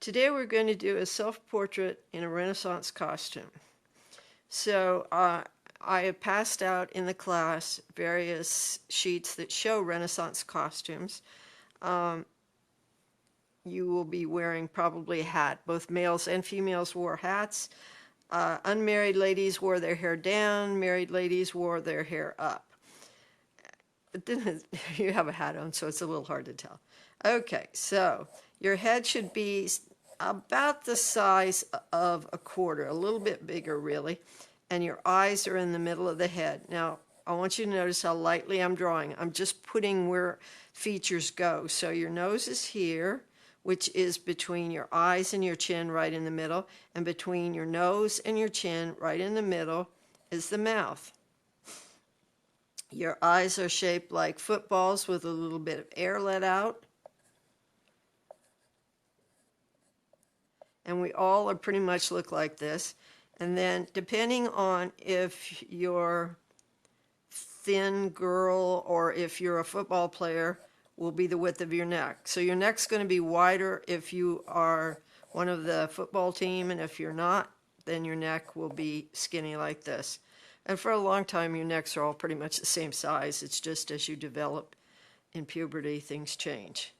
Today we're going to do a self-portrait in a Renaissance costume. So I have passed out in the class various sheets that show Renaissance costumes. You will be wearing probably a hat. Both males and females wore hats. Unmarried ladies wore their hair down. Married ladies wore their hair up. But then you have a hat on, so it's a little hard to tell. Okay, so your head should be about the size of a quarter, a little bit bigger really, and your eyes are in the middle of the head. Now, I want you to notice how lightly I'm drawing. I'm just putting where features go. So your nose is here, which is between your eyes and your chin, right in the middle, and between your nose and your chin, right in the middle, is the mouth. Your eyes are shaped like footballs with a little bit of air let out. And we all are pretty much look like this. And then depending on if you're thin girl or if you're a football player, will be the width of your neck. So your neck's going to be wider if you are one of the football team, and if you're not, then your neck will be skinny like this. And for a long time, your necks are all pretty much the same size. It's just as you develop in puberty, things change.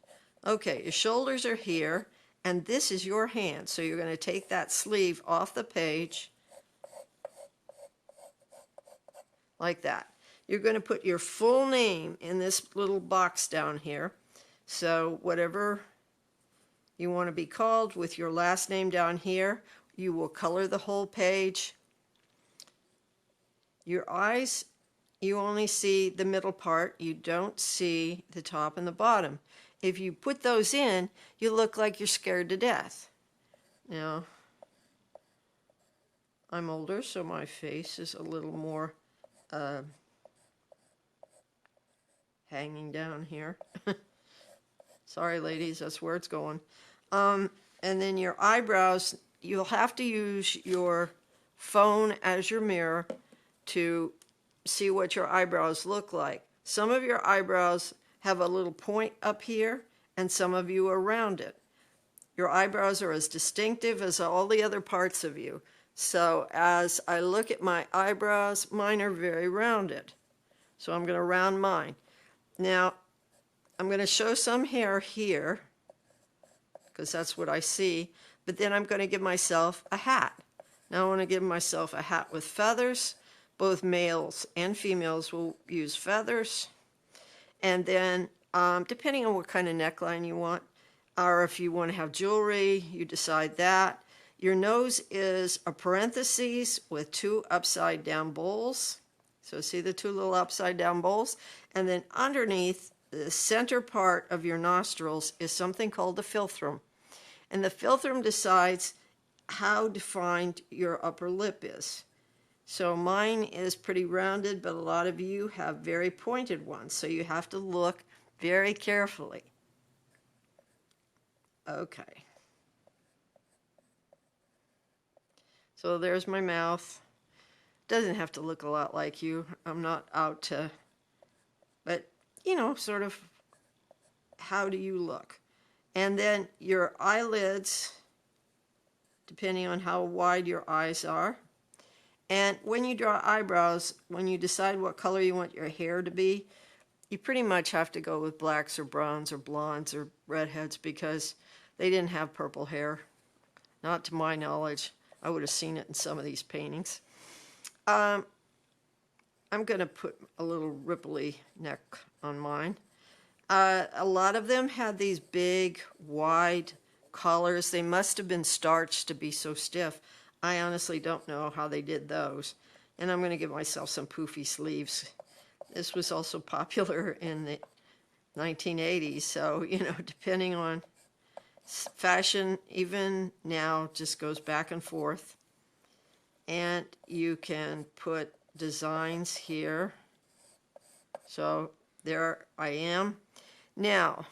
Okay, your shoulders are here, and this is your hand. So you're going to take that sleeve off the page like that. You're going to put your full name in this little box down here. So whatever you want to be called with your last name down here, you will color the whole page. Your eyes, you only see the middle part. You don't see the top and the bottom. If you put those in, you look like you're scared to death. Now, I'm older, so my face is a little more hanging down here. Sorry, ladies, that's where it's going. And then your eyebrows, you'll have to use your phone as your mirror to see what your eyebrows look like. Some of your eyebrows have a little point up here, and some of you are rounded. Your eyebrows are as distinctive as all the other parts of you. So as I look at my eyebrows, mine are very rounded. So I'm going to round mine. Now, I'm going to show some hair here, because that's what I see, but then I'm going to give myself a hat. Now I want to give myself a hat with feathers. Both males and females will use feathers. And then, depending on what kind of neckline you want, or if you want to have jewelry, you decide that. Your nose is a parentheses with two upside down bowls. So see the two little upside down bowls? And then underneath the center part of your nostrils is something called the philtrum. And the philtrum decides how defined your upper lip is. So mine is pretty rounded, but a lot of you have very pointed ones. So you have to look very carefully. Okay. So there's my mouth. Doesn't have to look a lot like you. I'm not out to, but you know, sort of how do you look? And then your eyelids, depending on how wide your eyes are. And when you draw eyebrows, when you decide what color you want your hair to be, you pretty much have to go with blacks or browns or blondes or redheads, because they didn't have purple hair. Not to my knowledge. I would have seen it in some of these paintings. I'm going to put a little ripply neck on mine. A lot of them had these big, wide collars. They must have been starched to be so stiff. I honestly don't know how they did those. And I'm going to give myself some poofy sleeves. This was also popular in the 1980s, so, you know, depending on fashion, even now, just goes back and forth. And you can put designs here. So there I am. Now,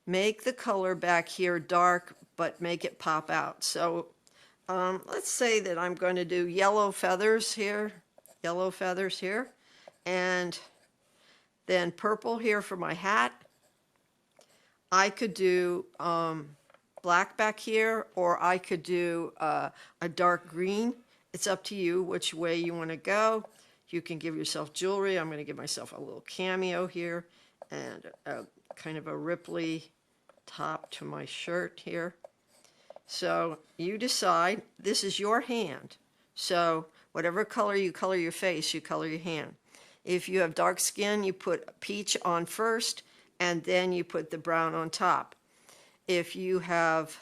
make the color back here dark, but make it pop out. So let's say that I'm going to do yellow feathers here, and then purple here for my hat. I could do black back here, or I could do a dark green. It's up to you which way you want to go. You can give yourself jewelry. I'm going to give myself a little cameo here and a kind of a Ripley top to my shirt here. So you decide. This is your hand. So whatever color you color your face, you color your hand. If you have dark skin, you put peach on first, and then you put the brown on top. If you have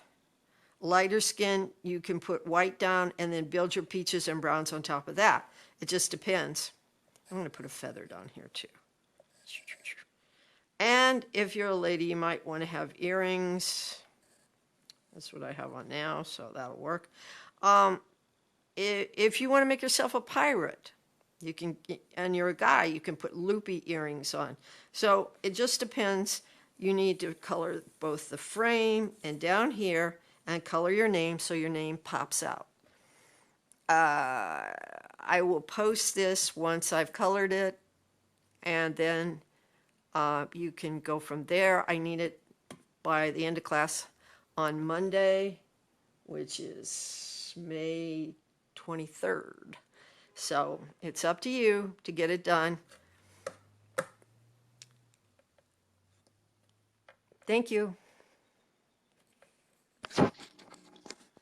lighter skin, you can put white down and then build your peaches and browns on top of that. It just depends. I'm going to put a feather down here too. And if you're a lady, you might want to have earrings. That's what I have on now, so that'll work. If you want to make yourself a pirate, you can, and you're a guy, you can put loopy earrings on. So it just depends. You need to color both the frame and down here and color your name so your name pops out. I will post this once I've colored it, and then you can go from there. I need it by the end of class on Monday, which is May 23rd. So it's up to you to get it done. Thank you.